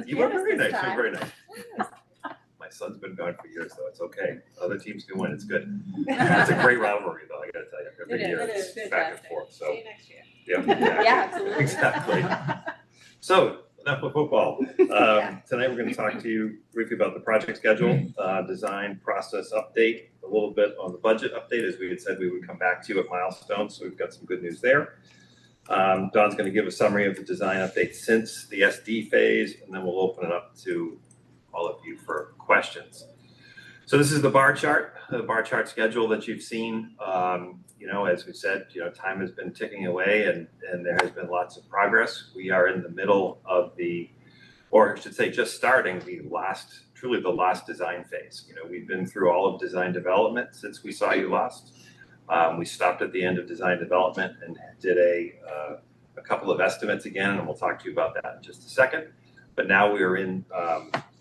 You were very nice. You were very nice. My son's been gone for years, so it's okay. Other teams can win. It's good. It's a great rivalry, though. I got to tell you, every year it's back and forth. So see you next year. yeah, Yeah, absolutely. exactly. So enough of football. Tonight we're going to talk to you briefly about the project schedule, design process update, a little bit on the budget update, as we had said we would come back to you at milestones. So we've got some good news there. Don's going to give a summary of the design update since the SD phase, and then we'll open it up to all of you for questions. So this is the bar chart schedule that you've seen. As we said, time has been ticking away and there has been lots of progress. We are in the middle of or I should say just starting truly the last design phase. We've been through all of design development since we saw you last. We stopped at the end of design development and did a couple of estimates again, and we'll talk to you about that in just a second. But now we are in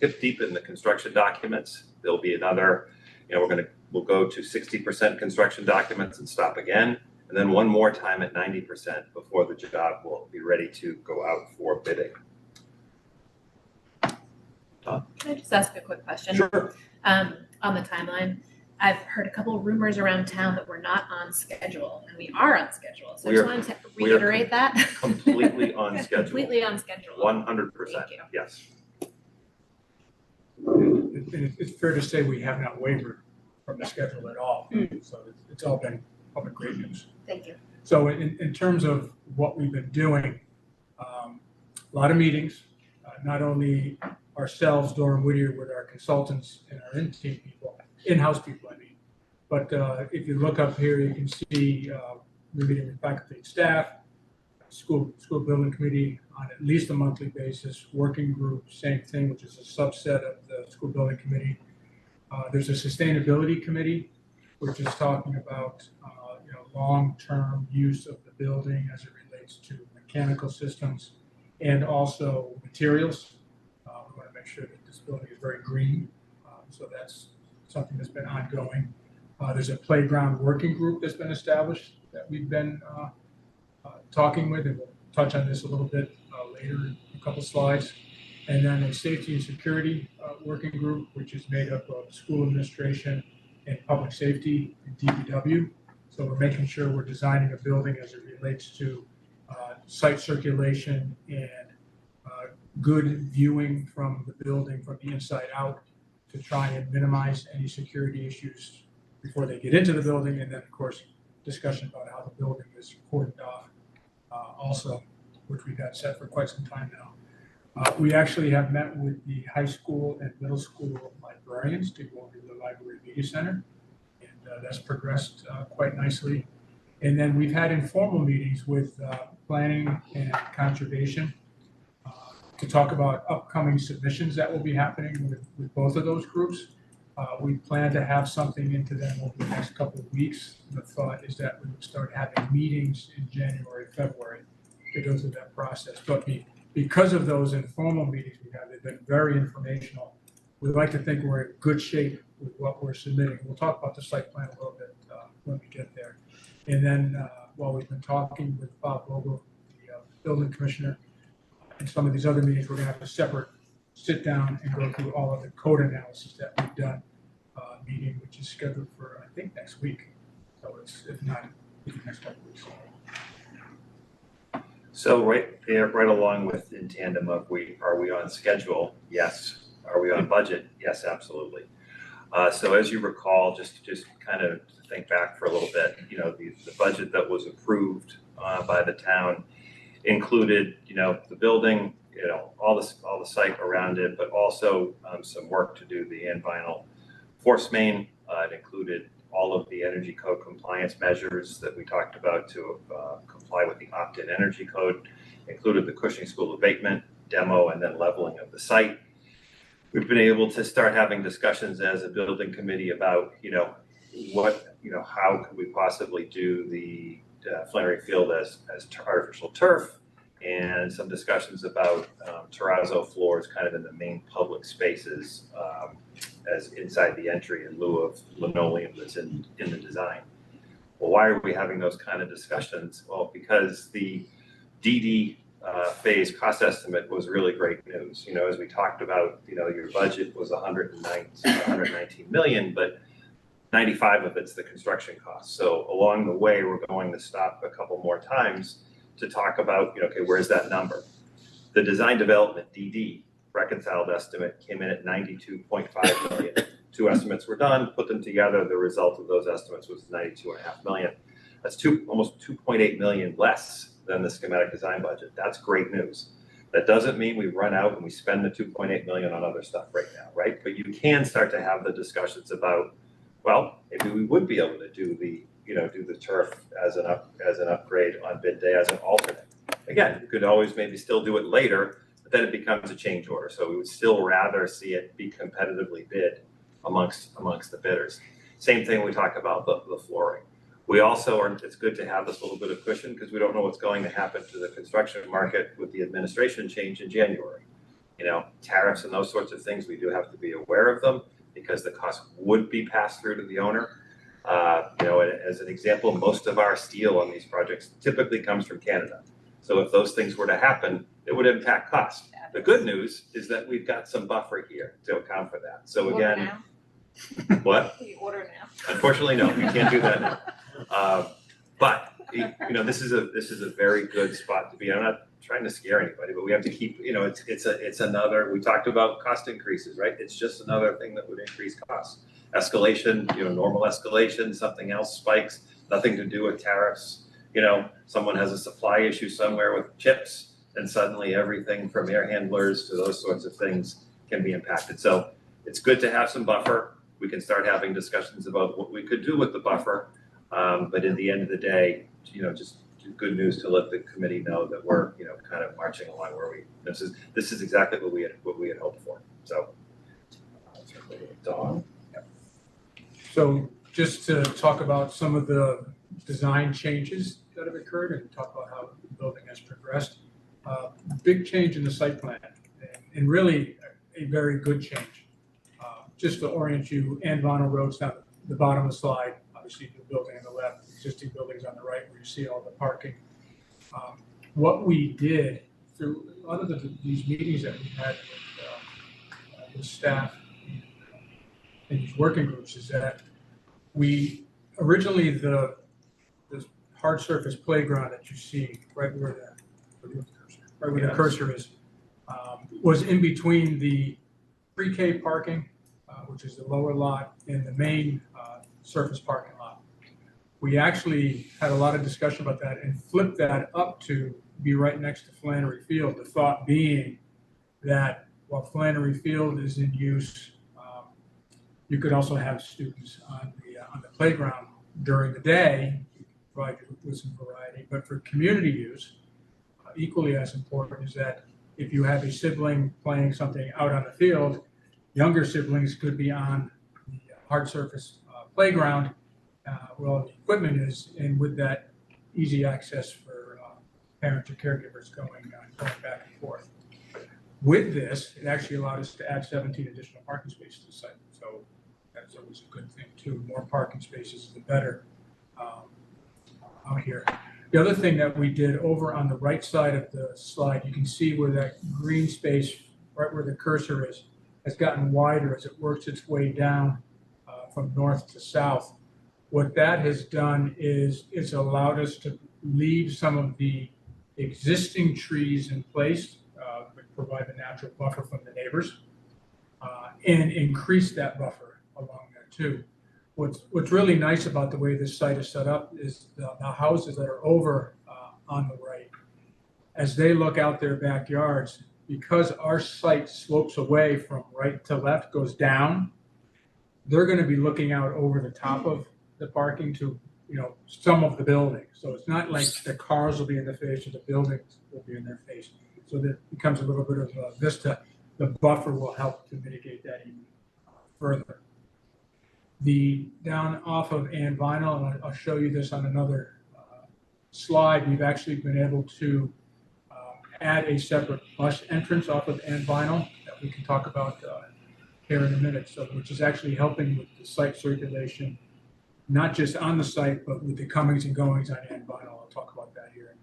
hip deep in the construction documents. There'll be another, we'll go to 60% construction documents and stop again, and then one more time at 90% before the job will be ready to go out for bidding. Can I just ask a quick question? Sure. On the timeline, I've heard a couple of rumors around town that we're not on schedule, and we are on schedule. So I just wanted to reiterate that. Completely on schedule. Completely on schedule. 100%. Thank you. Yes. It's fair to say we have not wavered from the schedule at all. So it's all been great news. Thank you. So in terms of what we've been doing, a lot of meetings, not only ourselves, Dore and Whittier, with our consultants and our in-house people, but if you look up here, you can see we're meeting with faculty and staff, school building committee on at least a monthly basis, working group, same thing, which is a subset of the school building committee. There's a sustainability committee, which is talking about long-term use of the building as it relates to mechanical systems and also materials. We want to make sure that this building is very green, so that's something that's been ongoing. There's a playground working group that's been established that we've been talking with, and we'll touch on this a little bit later in a couple slides. And then a safety and security working group, which is made up of school administration and public safety and DPW. So we're making sure we're designing a building as it relates to site circulation and good viewing from the building from the inside out to try and minimize any security issues before they get into the building. And then, of course, discussion about how the building is cordoned off also, which we've had set for quite some time now. We actually have met with the high school and middle school librarians to go over the library media center, and that's progressed quite nicely. And then we've had informal meetings with planning and conservation to talk about upcoming submissions that will be happening with both of those groups. We plan to have something into them over the next couple of weeks. The thought is that we would start having meetings in January, February to go through that process. But because of those informal meetings we have, they've been very informational. We'd like to think we're in good shape with what we're submitting. We'll talk about the site plan a little bit when we get there. And then while we've been talking with Bob Vogel, the building commissioner, and some of these other meetings, we're going to have a separate sit down and go through all of the code analysis that we've done, meeting, which is scheduled for, I think, next week. So it's, if not, the next couple of weeks. So right along with in tandem of are we on schedule? Yes. Are we on budget? Yes, absolutely. So as you recall, just kind of think back for a little bit, the budget that was approved by the town included, the building, all the site around it, but also some work to do the end vinyl force main. It included all of the energy code compliance measures that we talked about to comply with the opt-in energy code, included the Cushing School abatement, demo, and then leveling of the site. We've been able to start having discussions as a building committee about, how could we possibly do the Flannery Field as artificial turf, and some discussions about terrazzo floors kind of in the main public spaces as inside the entry in lieu of linoleum that's in the design. Well, why are we having those kind of discussions? Well, because the DD phase cost estimate was really great news. You know, as we talked about, you know, your budget was 119 million, but 95 of it's the construction cost. So along the way, we're going to stop a couple more times to talk about, you know, okay, where's that number? The design development DD reconciled estimate came in at 92.5 million. Two estimates were done, put them together. The result of those estimates was 92.5 million. That's almost 2.8 million less than the schematic design budget. That's great news. That doesn't mean we run out and we spend the 2.8 million on other stuff right now, right? But you can start to have the discussions about, well, maybe we would be able to do the, you know, do the turf as an upgrade on bid day as an alternate. Again, you could always maybe still do it later, but then it becomes a change order. So we would still rather see it be competitively bid amongst the bidders. Same thing we talk about the flooring. We also are, it's good to have this little bit of cushion because we don't know what's going to happen to the construction market with the administration change in January. You know, tariffs and those sorts of things, we do have to be aware of them because the cost would be passed through to the owner. You know, as an example, most of our steel on these projects typically comes from Canada. So if those things were to happen, it would impact cost. The good news is that we've got some buffer here to account for that. So again, what? Can you order now? Unfortunately, no, we can't do that now. But you know, this is a very good spot to be. I'm not trying to scare anybody, but we have to keep. You know, it's another. We talked about cost increases, right? It's just another thing that would increase costs. Escalation, you know, normal escalation. Something else spikes. Nothing to do with tariffs. You know, someone has a supply issue somewhere with chips, and suddenly everything from air handlers to those sorts of things can be impacted. So it's good to have some buffer. We can start having discussions about what we could do with the buffer. But at the end of the day, you know, just good news to let the committee know that we're, you know, kind of marching along where this is exactly what we had hoped for. So, Dawn. So just to talk about some of the design changes that have occurred and talk about how the building has progressed. Big change in the site plan and really a very good change. Just to orient you, and Vinyl Road's down the bottom of the slide. Obviously, the building on the left, existing buildings on the right, where you see all the parking. What we did through a lot of these meetings that we had with staff and these working groups is that we originally the hard surface playground that you see right where the cursor is was in between the pre-K parking, which is the lower lot, and the main surface parking lot. We actually had a lot of discussion about that and flipped that up to be right next to Flannery Field. The thought being that while Flannery Field is in use, you could also have students on the playground during the day, provide you with some variety. But for community use, equally as important is that if you have a sibling playing something out on the field, younger siblings could be on the hard surface playground where all the equipment is, and with that easy access for parents or caregivers going back and forth. With this, it actually allowed us to add 17 additional parking spaces to the site. So that's always a good thing too. More parking spaces, the better out here. The other thing that we did over on the right side of the slide, you can see where that green space, right where the cursor is, has gotten wider as it works its way down from north to south. What that has done is it's allowed us to leave some of the existing trees in place, which provide the natural buffer from the neighbors, and increase that buffer along there too. What's really nice about the way this site is set up is the houses that are over on the right, as they look out their backyards, because our site slopes away from right to left, goes down, they're going to be looking out over the top of the parking to, you know, some of the buildings. So it's not like the cars will be in the face or the buildings will be in their face. So that becomes a little bit of a vista. The buffer will help to mitigate that even further. The down off of Ann Vinyl, and I'll show you this on another slide, we've actually been able to add a separate bus entrance off of Ann Vinyl that we can talk about here in a minute, so which is actually helping with the site circulation, not just on the site, but with the comings and goings on Ann Vinyl. I'll talk about that here.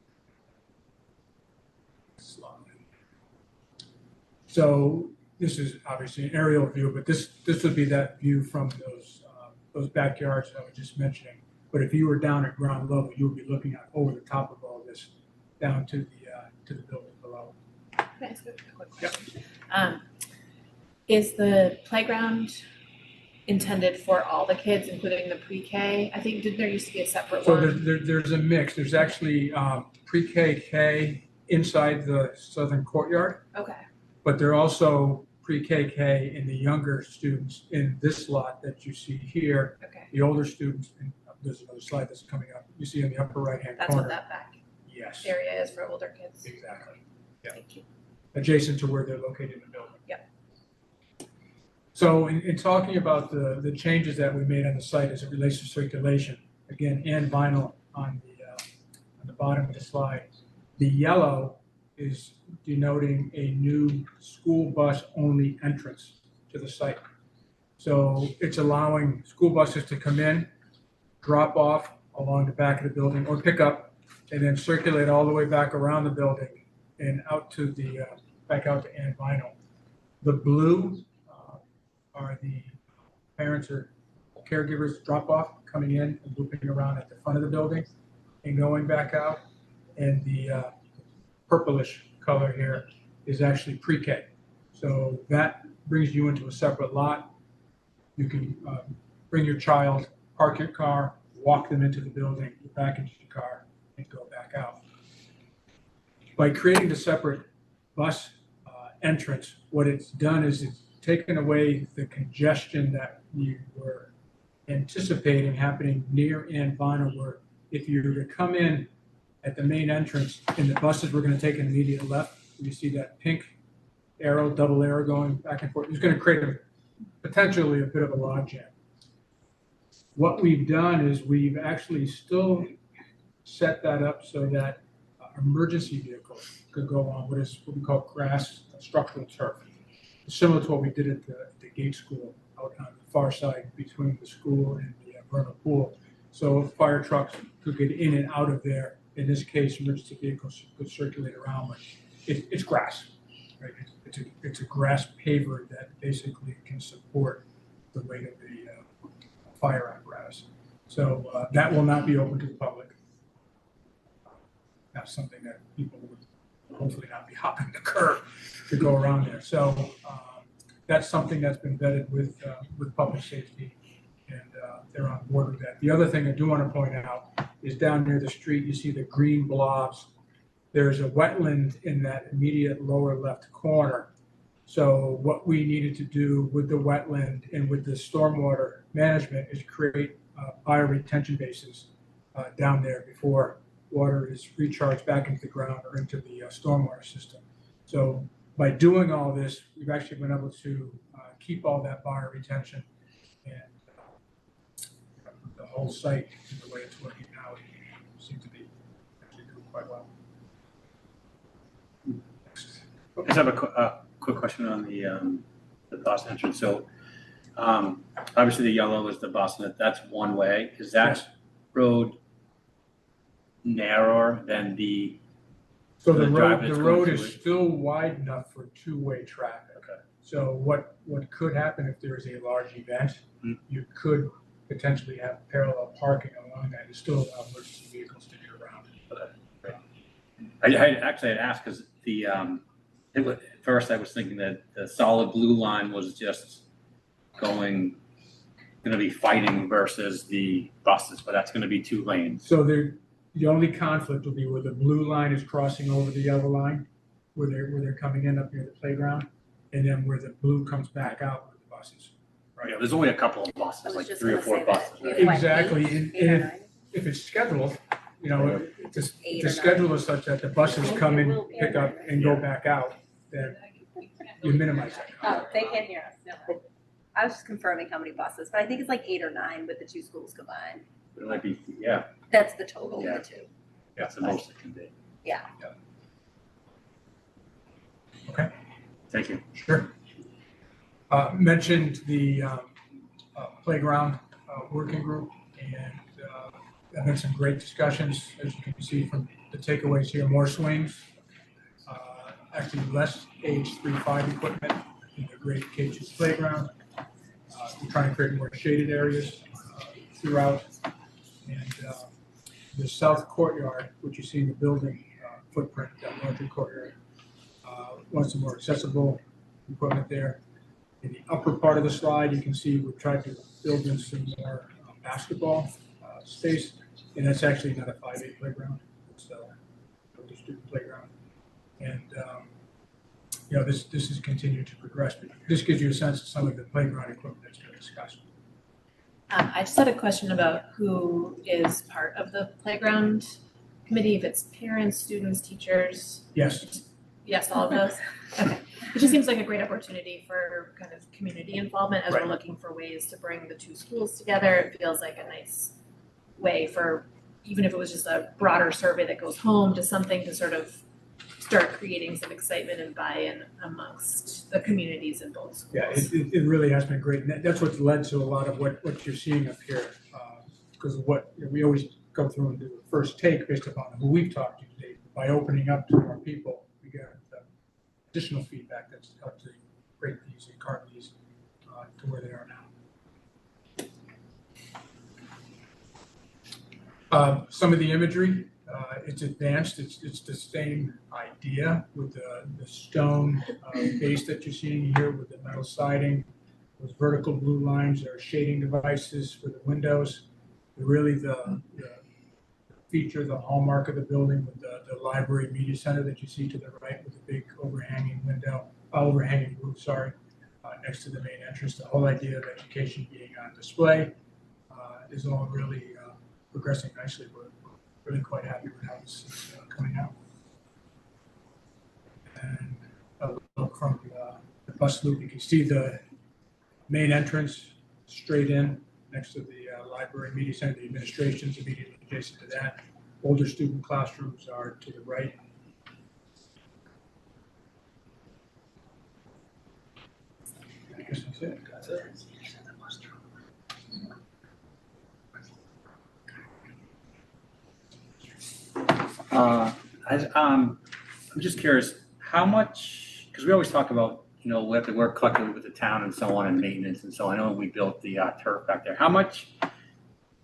So this is obviously an aerial view, but this would be that view from those backyards I was just mentioning. But if you were down at ground level, you would be looking out over the top of all this down to the building below. Can I ask a quick question? Is the playground intended for all the kids, including the pre-K? I think there used to be a separate So one. there's a mix. There's actually pre-K, K inside the southern courtyard, Okay. but there are also pre-K, K in the younger students in this lot that you see here. Okay. The older students, and there's another slide that's coming up. You see in the upper right-hand That's corner. what that back Yes, area is for older kids. exactly. Yeah. Thank you. Adjacent to where they're located in the building. Yep. So in talking about the changes that we made on the site as it relates to circulation, again, and vinyl on the bottom of the slide, the yellow is denoting a new school bus only entrance to the site. So it's allowing school buses to come in, drop off along the back of the building or pick up and then circulate all the way back around the building and out to the, back out to Ann Vinyl. The blue are the parents or caregivers drop off coming in and looping around at the front of the building and going back out. And the purplish color here is actually pre-K. So that brings you into a separate lot. You can bring your child, park your car, walk them into the building, get back into your car, and go back out. By creating the separate bus entrance, what it's done is it's taken away the congestion that you were anticipating happening near Ann Vinyl, where if you were to come in at the main entrance and the buses were going to take an immediate left, you see that pink arrow, double arrow going back and forth. It's going to create potentially a bit of a logjam. What we've done is we've actually still set that up so that emergency vehicles could go on what we call grass structural turf, similar to what we did at the Gate School out on the far side between the school and the vernal pool. So fire trucks could get in and out of there. In this case, emergency vehicles could circulate around, but it's grass, right? It's a grass paver that basically can support the weight of the fire apparatus. So that will not be open to the public. That's something that people would hopefully not be hopping the curb to go around there. So that's something that's been vetted with public safety, and they're on board with that. The other thing I do want to point out is down near the street, you see the green blobs. There's a wetland in that immediate lower left corner. So what we needed to do with the wetland and with the stormwater management is create bioretention bases down there before water is recharged back into the ground or into the stormwater system. So by doing all this, we've actually been able to keep all that bioretention, and the whole site, the way it's working now, it seems to be actually doing quite well. Next. I just have a quick question on the bus entrance. So obviously the yellow is the bus, and that's one way. Is that Yes. road narrower than the? So the the drive road, that's the going road through is it? still wide enough for two-way traffic. Okay. So what could happen if there is a large event, you could potentially have parallel parking along that and still allow emergency vehicles to get around. I actually had asked because at first I was thinking that the solid blue line was just going to be fighting versus the buses, but that's going to be 2 lanes. So the only conflict will be where the blue line is crossing over the yellow line, where they're coming in up near the playground, and then where the blue comes back out with the buses. Right. Yeah, there's only a couple of I buses, was like just 3 or gonna 4 say buses. that. Right? Yeah. Exactly, and Eight or if, nine? if it's scheduled, you know, if Eight the or schedule is such that the buses come in, pick up, and go back out, then you minimize that. Oh, they can't hear us. No. I was just confirming how many buses, but I think it's like 8 or 9 with the 2 schools combined. It might be, yeah, That's the total Yeah. of the 2. that's the most it can be. Yeah. Okay. Thank you. Sure. Mentioned the playground working group, and I've had some great discussions, as you can see from the takeaways here, more swings, actually less age 3-5 equipment in the grade K2 playground. We're trying to create more shaded areas throughout. And the south courtyard, which you see in the building footprint, that larger courtyard, wants some more accessible equipment there. In the upper part of the slide, you can see we've tried to build in some more basketball space, and that's actually not a 5A playground. It's a student playground. And this has continued to progress, but this gives you a sense of some of the playground equipment that's been discussed. I just had a question about who is part of the playground committee, if it's parents, students, teachers. Yes. Yes, all of those? Okay. It just seems like a great opportunity for kind of community involvement as Right. we're looking for ways to bring the two schools together. It feels like a nice way for, even if it was just a broader survey that goes home, to something to sort of start creating some excitement and buy-in amongst the communities in both schools. Yeah, it really has been great. And that's what's led to a lot of what you're seeing up here. Because of what we always go through and do a first take based upon who we've talked to today. By opening up to our people, we get additional feedback that's helped to break these and carve these to where they are now. Some of the imagery, it's advanced. It's the same idea with the stone base that you're seeing here with the metal siding, those vertical blue lines. There are shading devices for the windows. Really the feature, the hallmark of the building with the library media center that you see to the right with the big overhanging roof, next to the main entrance. The whole idea of education being on display is all really progressing nicely. We're really quite happy with how this is coming out. And a look from the bus loop, you can see the main entrance straight in next to the library media center. The administration's immediately adjacent to that. Older student classrooms are to the right. I guess that's it. I'm just curious, how much, because we always talk about, we have to work collectively with the town and so on, and maintenance and so on. I know we built the turf back there. How much,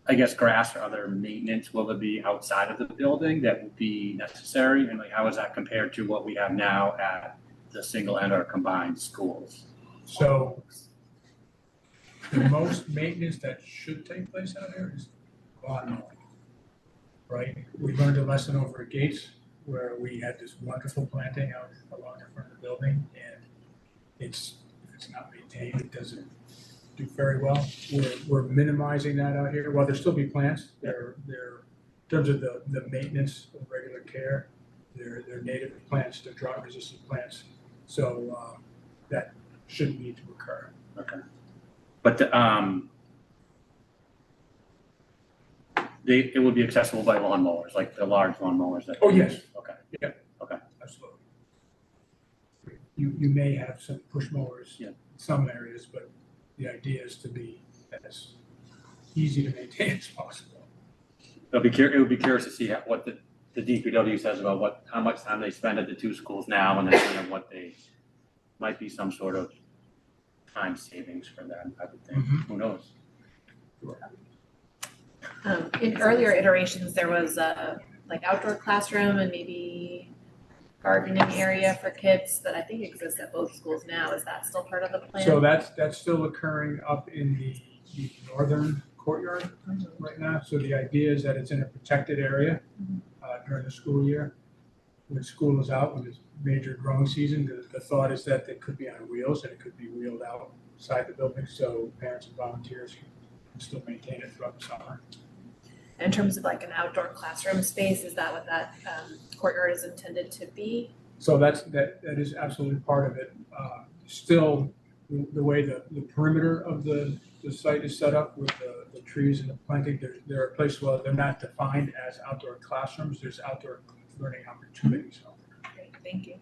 I guess, grass or other maintenance will there be outside of the building that would be necessary? And how is that compared to what we have now at the single and or combined schools? So the most maintenance that should take place out here is lawn mowing, right? We learned a lesson over at Gates where we had this wonderful planting out along the front of the building, and if it's not maintained, it doesn't do very well. We're minimizing that out here. While there still be plants, they're in terms of the maintenance of regular care, they're native plants, they're drought resistant plants. So that shouldn't need to occur. Okay. But it would be accessible by lawnmowers, like the large lawnmowers that. Oh, yes. Okay. Yeah. Okay. Absolutely. You may have some push mowers in some areas, but the idea is to be as easy to maintain as possible. It would be curious to see what the DPW says about how much time they spend at the two schools now, and then what they might be some sort of time savings for them, I would think. Mm-hmm. Who knows? In earlier iterations, there was a outdoor classroom and maybe gardening area for kids that I think exists at both schools now. Is that still part of the plan? So that's still occurring up in the northern courtyard right now. So the idea is that it's in a protected area during the school year. When school is out, when it's major growing season, the thought is that it could be on wheels and it could be wheeled outside the building so parents and volunteers can still maintain it throughout the summer. In terms of an outdoor classroom space, is that what that courtyard is intended to be? So that is absolutely part of it. Still, the way the perimeter of the site is set up with the trees and the planting, there are places where they're not defined as outdoor classrooms. There's outdoor learning opportunities. Great, thank you.